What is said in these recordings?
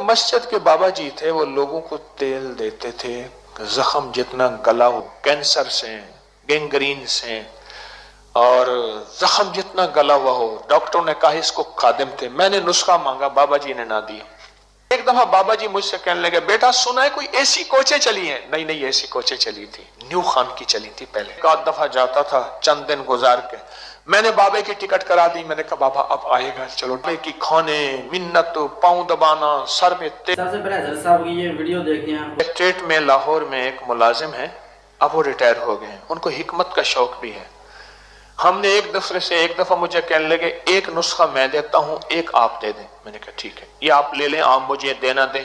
مسجد کے بابا جی تھے، وہ لوگوں کو تیل دیتے تھے، زخم جتنا گلا ہو، کینسر سے، گینگرین سے، اور زخم جتنا گلا ہوا ہو، ڈاکٹروں نے کہا اس کو خادم تھے، میں نے نسخہ مانگا، بابا جی نے نہ دیا۔ ایک دفعہ بابا جی مجھ سے کہنے لگے، بیٹا سنا ہے کوئی ایسی کوچیں چلی ہیں؟ نہیں نہیں، ایسی کوچیں چلی تھی، نیو خان کی چلی تھی پہلے، ایک آدھ دفعہ جاتا تھا چند دن گزار کے، میں نے بابے کی ٹکٹ کرا دی، میں نے کہا بابا اب آئے گا، چلو بابے کی کھانے، منت، پاؤں دبانا، سر میں تیل۔ سب سے پہلے حضرت صاحب کی یہ ویڈیو دیکھیں آپ۔ اسٹیٹ میں لاہور میں ایک ملازم ہے، اب وہ ریٹائر ہو گئے ہیں، ان کو حکمت کا شوق بھی ہے۔ ہم نے ایک دوسرے سے ایک دفعہ مجھے کہنے لگے ایک نسخہ میں دیتا ہوں، ایک آپ دے دیں، میں نے کہا ٹھیک ہے، یہ آپ لے لیں، آپ مجھے دینا دیں۔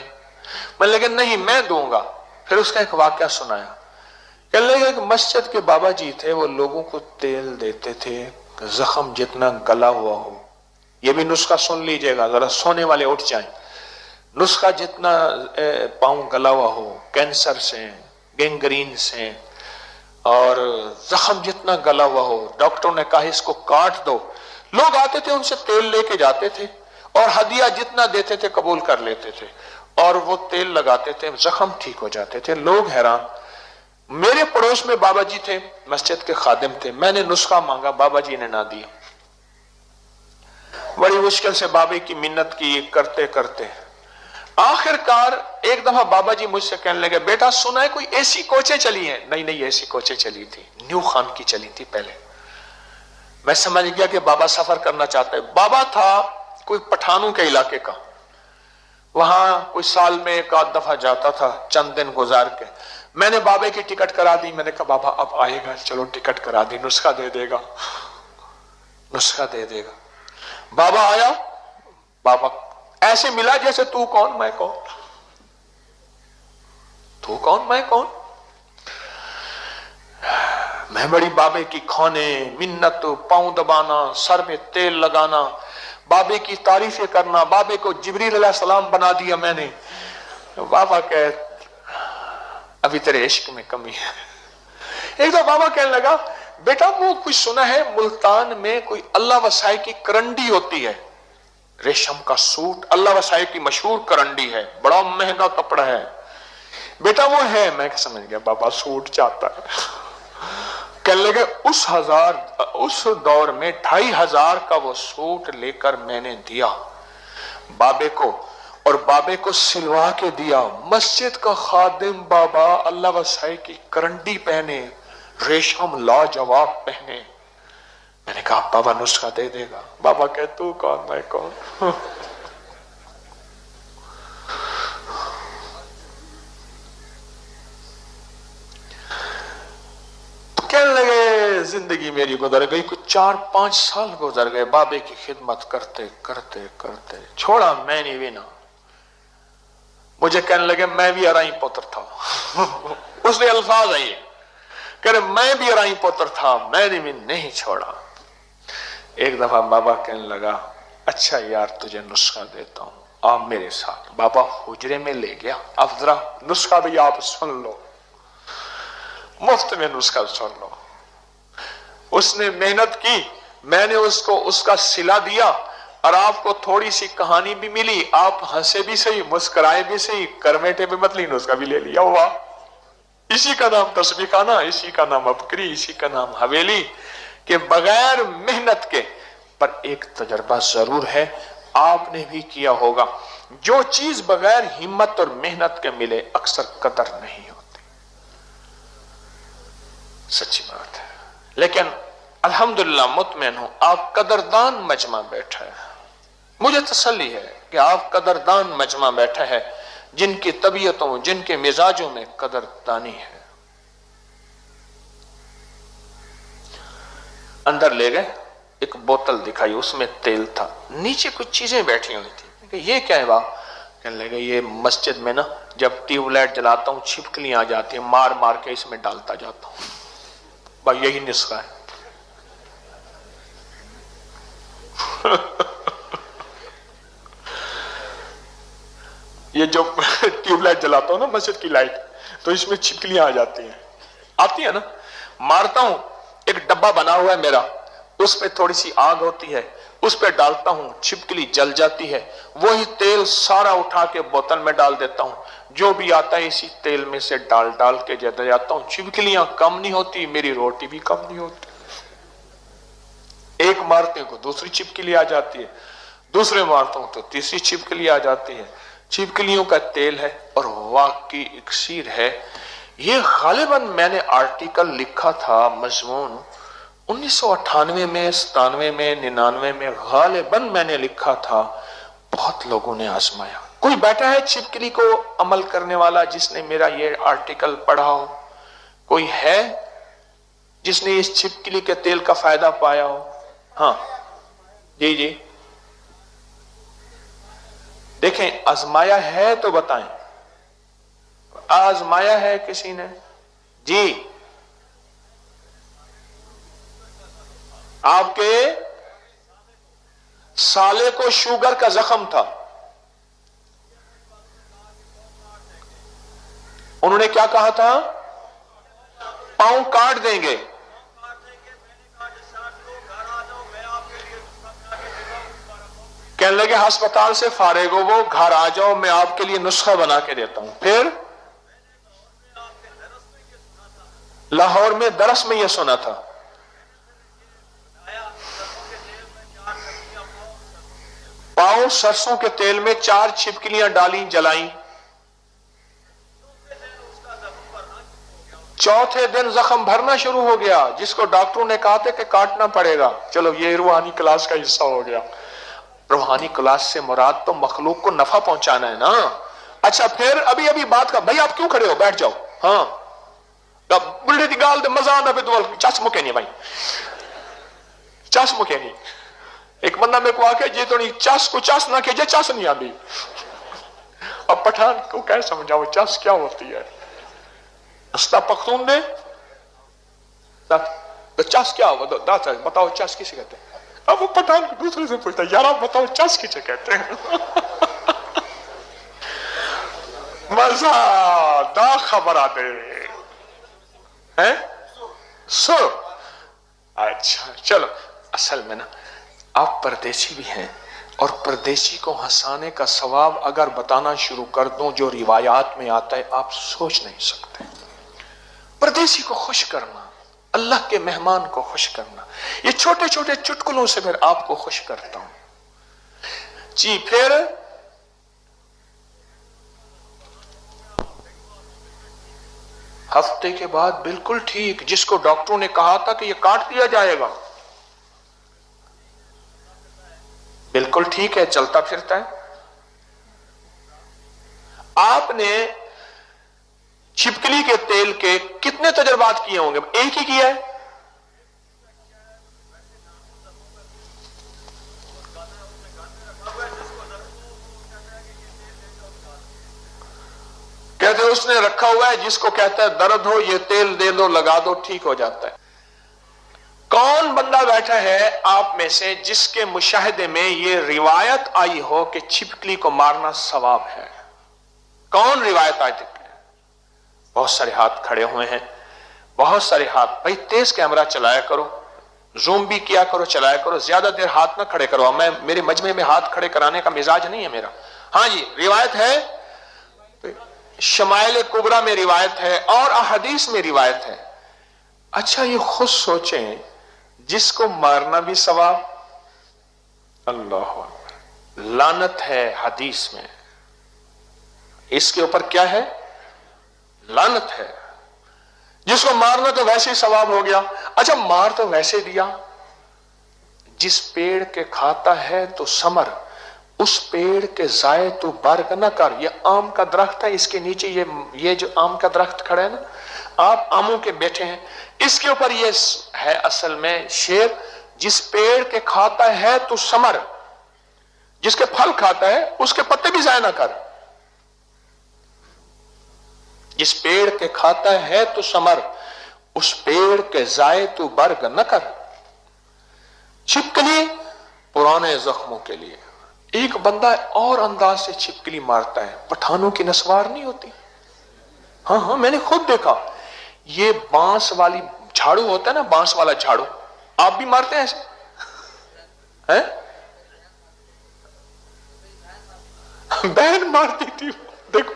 میں نے کہا نہیں میں دوں گا۔ پھر اس کا ایک واقعہ سنایا، کہنے لگے ایک مسجد کے بابا جی تھے، وہ لوگوں کو تیل دیتے تھے، زخم جتنا گلا ہوا ہو، یہ بھی نسخہ سن لیجئے گا، ذرا سونے والے اٹھ جائیں، نسخہ جتنا پاؤں گلا ہوا ہو، کینسر سے، گینگرین سے، اور زخم جتنا گلا ہوا ہو، ڈاکٹروں نے کہا اس کو کاٹ دو، لوگ آتے تھے ان سے تیل لے کے جاتے تھے اور ہدیہ جتنا دیتے تھے قبول کر لیتے تھے، اور وہ تیل لگاتے تھے، زخم ٹھیک ہو جاتے تھے، لوگ حیران۔ میرے پڑوس میں بابا جی تھے، مسجد کے خادم تھے، میں نے نسخہ مانگا، بابا جی نے نہ دیا، بڑی مشکل سے بابے کی منت کی، کرتے کرتے آخر کار ایک دفعہ بابا جی مجھ سے کہنے لگے، بیٹا سنا ہے کوئی ایسی کوچیں چلی ہیں؟ نہیں نہیں، ایسی کوچیں چلی تھی، نیو خان کی چلی تھی پہلے۔ میں سمجھ گیا کہ بابا سفر کرنا چاہتا ہے۔ بابا تھا کوئی پٹھانوں کے علاقے کا، وہاں کوئی سال میں ایک آدھ دفعہ جاتا تھا چند دن گزار کے۔ میں نے بابے کی ٹکٹ کرا دی، میں نے کہا بابا اب آئے گا، چلو ٹکٹ کرا دی، نسخہ دے دے گا، نسخہ دے دے گا۔ بابا آیا، بابا ایسے ملا جیسے تو کون میں کون، تو کون میں کون۔ میں بڑی بابے کی کھانے، منت، پاؤں دبانا، سر میں تیل لگانا، بابے کی تعریفیں کرنا، بابے کو جبریل علیہ السلام بنا دیا میں نے۔ بابا کہ ابھی تیرے عشق میں کمی ہے۔ ایک تو بابا کہنے لگا، بیٹا وہ کچھ سنا ہے ملتان میں کوئی اللہ وسائے کی کرنڈی ہوتی ہے، ریشم کا سوٹ، اللہ وسائے کی مشہور کرنڈی ہے، بڑا مہنگا کپڑا ہے، بیٹا وہ ہے۔ میں سمجھ گیا بابا سوٹ چاہتا ہے۔ کہنے لگے اس دور میں 2500 کا وہ سوٹ لے کر میں نے دیا بابے کو، اور بابے کو سلوا کے دیا۔ مسجد کا خادم بابا اللہ وسائے کی کرنڈی پہنے، ریشم لاجواب پہنے۔ میں نے کہا بابا نسخہ دے دے گا۔ بابا کہ تو کون میں کون۔ کہنے لگے زندگی میری گزر گئی، کچھ 4-5 سال گزر گئے بابے کی خدمت کرتے کرتے کرتے، چھوڑا میں نہیں بھی نہ۔ مجھے کہنے لگے میں بھی ارائی پتر تھا۔ اس نے الفاظ آئیے کہ میں بھی ارائی پتر تھا، میں نے بھی نہیں چھوڑا۔ ایک دفعہ بابا کہنے لگا، اچھا یار تجھے نسخہ دیتا ہوں، آپ میرے ساتھ۔ بابا حجرے میں لے گیا، اب ذرا نسخہ بھی آپ سن لو، مفت میں نسخہ سن لو۔ اس نے محنت کی، میں نے اس کا صلہ دیا، اور آپ کو تھوڑی سی کہانی بھی ملی، آپ ہنسے بھی صحیح، مسکرائے بھی صحیح، کرمیٹے بھی مت لی، نسخہ بھی لے لیا ہوا۔ اسی کا نام تسبیح خانہ، اسی کا نام ابکری، اسی کا نام حویلی، کہ بغیر محنت کے۔ پر ایک تجربہ ضرور ہے، آپ نے بھی کیا ہوگا، جو چیز بغیر ہمت اور محنت کے ملے اکثر قدر نہیں ہوتی، سچی بات ہے۔ لیکن الحمدللہ مطمئن ہوں آپ قدردان مجمع بیٹھا ہے، مجھے تسلی ہے کہ آپ قدردان مجمع بیٹھا ہے، جن کی طبیعتوں، جن کے مزاجوں میں قدردانی ہے۔ اندر لے گئے، ایک بوتل دکھائی، اس میں تیل تھا، نیچے کچھ چیزیں بیٹھی ہوئی تھی، کہ یہ کیا ہے باپ؟ کہنے لگے یہ مسجد میں نا جب ٹیوب لائٹ جلاتا ہوں چھپکلیاں آ جاتی ہیں، مار مار کے اس میں ڈالتا جاتا ہوں، بھائی یہی نسخہ ہے۔ یہ جو ٹیوب لائٹ جلاتا ہوں نا مسجد کی لائٹ، تو اس میں چھپکلیاں آ جاتی ہیں، آتی ہیں نا، مارتا ہوں، ایک ڈبہ بنا ہوا ہے میرا، اس پہ تھوڑی سی آگ ہوتی ہے، उस पे डालता हूं, छिपकली जल जाती है, वही तेल सारा उठा के बोतल में डाल देता हूं, जो भी आता है इसी तेल में से डाल डाल के देता जाता हूं। छिपकलियां कम नहीं होती, मेरी रोटी भी कम नहीं होती। एक मारते को दूसरी छिपकली आ जाती है, दूसरे मारता हूं तो तीसरी छिपकली आ जाती है। छिपकलियों का तेल है और वाकई इक्सीर है। ये गालिबन मैंने आर्टिकल लिखा था, मजमून 1998 में, 97 में, 99 में गालिबन मैंने लिखा था। बहुत लोगों ने आजमाया। कोई बैठा है छिपकली को अमल करने वाला जिसने मेरा ये आर्टिकल पढ़ा हो? कोई है जिसने इस छिपकली के तेल का फायदा पाया हो? हाँ जी जी, देखें, आजमाया है तो बताएं। आजमाया है किसी ने? जी, आपके साले को शुगर का जख्म था, उन्होंने क्या कहा था? पांव काट देंगे। कहने लगे अस्पताल से फारिग हो वो, घर आ जाओ, मैं आपके लिए नुस्खा बना के देता हूं। फिर लाहौर में दरस में यह सुना था। पांव सरसों के तेल में 4 छिपकलियां डाली, जलाई। चौथे दिन जख्म भरना शुरू हो गया, जिसको डॉक्टरों ने कहा था कि काटना पड़ेगा। चलो ये रूहानी क्लास का हिस्सा हो गया। रूहानी क्लास से मुराद तो मखलूक को नफा पहुंचाना है ना। अच्छा, फिर अभी अभी बात का, भाई आप क्यों खड़े हो, बैठ जाओ। हाँ, बुढ़े दी गाल दे मजा आना पे दुआल चस मुके नहीं भाई, चस मुके नहीं। एक बंदा मेरे को आके जे तो नहीं चस को चस ना के, चस नहीं आती। अब पठान को क्या समझाओ चस क्या होती है? अस्ता पख्तून दे तो चस क्या हो, बताओ चस किसे कहते हैं? अब वो पठान दूसरे से पूछता है, यार आप बताओ चस किसे कहते हैं? मजा दा खबर आते हैं। सो अच्छा चलो, असल में ना आप परदेसी भी हैं, और परदेसी को हंसाने का सवाब अगर बताना शुरू कर दूं जो रिवायात में आता है, आप सोच नहीं सकते। परदेसी को खुश करना, अल्लाह के मेहमान को खुश करना, ये छोटे छोटे चुटकुलों से मैं आपको खुश करता हूं जी। फिर हफ्ते के बाद बिल्कुल ठीक, जिसको डॉक्टरों ने कहा था कि ये काट दिया जाएगा, बिल्कुल ठीक है, चलता फिरता है। आपने छिपकली के तेल के कितने तजर्बात किए होंगे? एक ही किया है। कहते उसने रखा हुआ है, जिसको कहता है दर्द हो ये तेल दे दो, लगा दो, ठीक हो जाता है। कौन बंदा बैठा है आप में से जिसके मुशाहिदे में ये रिवायत आई हो कि छिपकली को मारना सवाब है? कौन रिवायत आई थी? बहुत सारे हाथ खड़े हुए हैं, बहुत सारे हाथ। भाई तेज कैमरा चलाया करो, जूम भी किया करो, चलाया करो, ज्यादा देर हाथ ना खड़े करो। मैं मेरे मजमे में हाथ खड़े कराने का मिजाज नहीं है मेरा। हाँ जी, रिवायत है, शमाइल कुबरा में रिवायत है और अहदीस में रिवायत है। अच्छा, ये खुद सोचें, जिसको मारना भी सवाब, अल्लाह अकबर, लानत है हदीस में, इसके ऊपर क्या है? लानत है। जिसको मारना तो वैसे ही सवाब हो गया। अच्छा, मार तो वैसे दिया, जिस पेड़ के खाता है तो समर, उस पेड़ के जाए तो बर्ग न कर। ये आम का दरख्त है, इसके नीचे ये जो आम का दरख्त खड़ा है ना, आप आमों के बैठे हैं, इसके ऊपर ये है असल में शेर, जिस पेड़ के खाता है तो समर, जिसके फल खाता है उसके पत्ते भी जाए ना कर। जिस पेड़ के खाता है तो समर, उस पेड़ के जाए तो बर्ग न कर। छिपकली पुराने जख्मों के लिए। एक बंदा और अंदाज से छिपकली मारता है, पठानों की नस्वार नहीं होती। हाँ हाँ, मैंने खुद देखा। ये बांस वाली झाड़ू होता है ना, बांस वाला झाड़ू, आप भी मारते हैं ऐसे हैं? बहन मारती थी, देखो।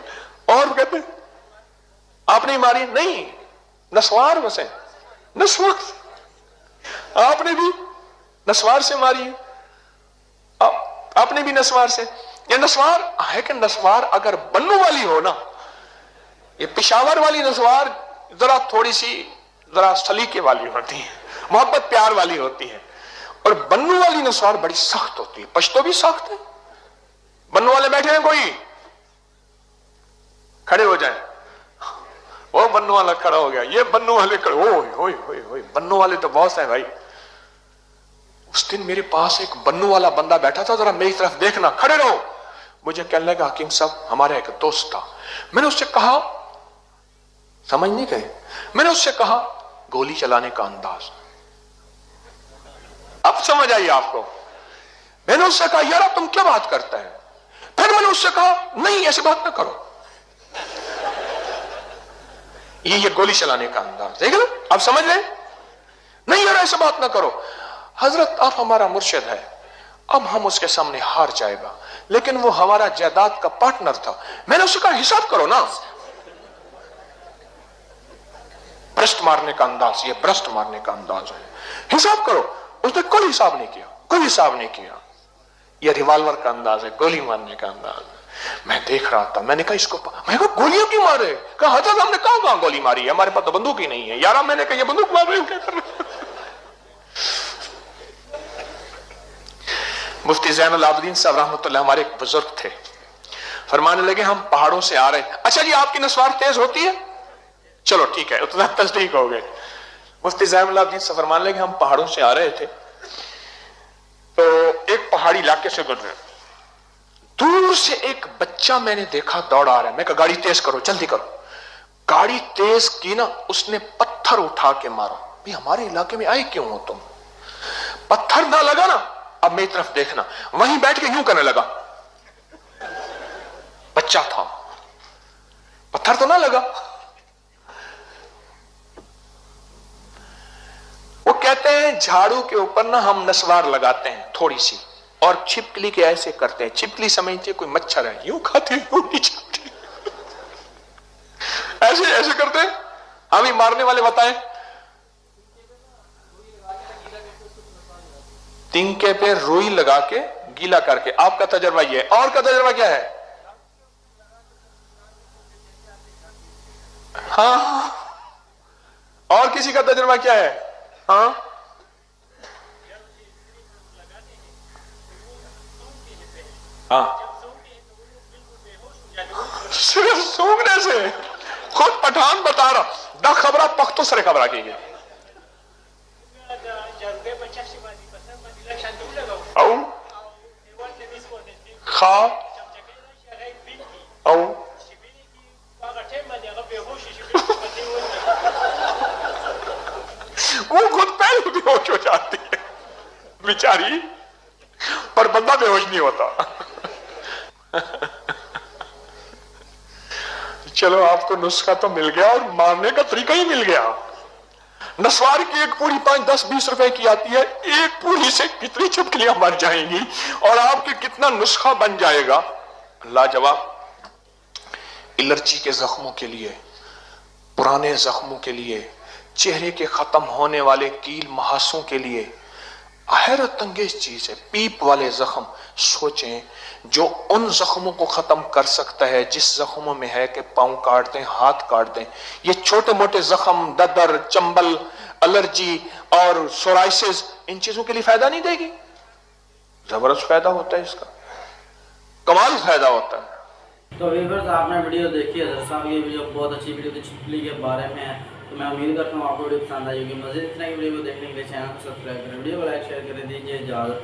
और कहते आपने मारी? नहीं, नस्वार बसे, नस्वार। आपने भी नस्वार से मारी है, आपने भी नस्वार से। ये नस्वार है कि नस्वार अगर बन्नू वाली हो ना, ये पेशावर वाली नस्वार जरा थोड़ी सी जरा सलीके वाली होती है, मोहब्बत प्यार वाली होती है, और बन्नू वाली नस्वार बड़ी सख्त होती है। पश्तो भी सख्त है। बन्नू वाले बैठे हैं, कोई खड़े हो जाए। वो बन्नू वाला खड़ा हो गया, ये बन्नू वाले खड़े, ओए ओए ओए ओए, बन्नू वाले तो बहुत है भाई। उस दिन मेरे पास एक बन्नू वाला बंदा बैठा था, जरा मेरी तरफ देखना, खड़े रहो। मुझे कहने लगा हकीम साहब हमारा एक दोस्त था। मैंने उससे कहा, समझ नहीं गए, मैंने उससे कहा गोली चलाने का अंदाज, अब समझ आई आपको। मैंने उससे कहा यार तुम क्या बात करता है? फिर मैंने उससे कहा नहीं ऐसी बात ना करो, ये गोली चलाने का अंदाज देख लो, अब समझ ले। नहीं यार ऐसी बात ना करो, हजरत आप हमारा मुर्शिद है, अब हम उसके सामने हार जाएगा, लेकिन वो हमारा जायदाद का पार्टनर था। मैंने उससे कहा हिसाब करो ना। भ्रष्ट मारने का अंदाज, ये भ्रष्ट मारने का अंदाज है, हिसाब करो। उसने कोई हिसाब नहीं किया, कोई हिसाब नहीं किया। ये रिवॉल्वर का अंदाज है, गोली मारने का अंदाज है। मैं देख रहा था, मैंने कहा इसको, मैं कहा गोलियां क्यों मारे? कहा हजरत हमने कहां गोली मारी है, हमारे पास तो बंदूक ही नहीं है। यार मैंने कहा ये बंदूक मार रहे हो, क्या कर रहे हो? मुफ्ती ज़ैनुल आबिदीन साहब रहमतुल्लाह हमारे एक बुजुर्ग थे, फरमाने लगे हम पहाड़ों से आ रहे, अच्छा जी आपकी नस्वार तेज होती है? चलो ठीक है, उतना तस्दीक हो गए। मुफ्ती ज़ैनुल आबिदीन साहब फरमाने लगे हम पहाड़ों से आ रहे थे, तो एक पहाड़ी इलाके से गुजरे, दूर से एक बच्चा मैंने देखा दौड़ आ रहा है। मैं कहा गाड़ी तेज करो, जल्दी करो। गाड़ी तेज की ना, उसने पत्थर उठा के मारा। भाई हमारे इलाके में आए क्यों हो तुम? पत्थर ना लगा ना, अब मेरी तरफ देखना, वहीं बैठ के यूं करने लगा। बच्चा था, पत्थर तो ना लगा। वो कहते हैं झाड़ू के ऊपर ना हम नस्वार लगाते हैं थोड़ी सी, और छिपकली के ऐसे करते हैं, छिपकली समझते कोई मच्छर है, यूं खाते यूं नहीं जाते, ऐसे ऐसे करते हैं। हम ही मारने वाले बताएं, तिनके पे रुई लगा के गीला करके। आपका तजर्बा ये है, और का तजर्बा क्या है? हाँ, और किसी का तजर्बा क्या है? हाँ, हाँ, सिर्फ सूंघने से। खुद पठान बता रहा, दा खबरा पख्तो सरे खबरा की गई। खा او वो खुद पहले बेहोश हो जाती है बेचारी, पर बंदा बेहोश नहीं होता। चलो आपको नुस्खा तो मिल गया और मारने का तरीका ही मिल गया। नस्वार की एक पूरी 5, 10, 20 रुपए की आती है, एक पूरी से कितनी छिपकलियां मर जाएंगी और आपके कितना नुस्खा बन जाएगा, लाजवाब। एलर्जी के जख्मों के लिए, पुराने जख्मों के लिए, चेहरे के खत्म होने वाले कील महासों के लिए हैरत अंगेज चीज है। पीप वाले जख्म, सोचें जो उन जख्मों को खत्म कर सकता है जिस जख्मों में है कि पांव काट दें, हाथ काट दें। ये छोटे मोटे जख्म, ददर, चंबल, एलर्जी और सोराइसिस, इन चीजों के लिए फायदा नहीं देगी? जबरदस्त फायदा होता है इसका, कमाल फायदा होता है। तो व्यूअर्स आपने वीडियो देखी है, दरअसल ये वीडियो बहुत अच्छी वीडियो थी, छिपकली के बारे में है। तो मैं उम्मीद करता हूँ आपको वीडियो पसंद आई होगी। मज़ीद इतना ही वीडियो को देखने के लिए चैनल को सब्सक्राइब करें, वीडियो को लाइक शेयर कर दीजिए। इजाज़त।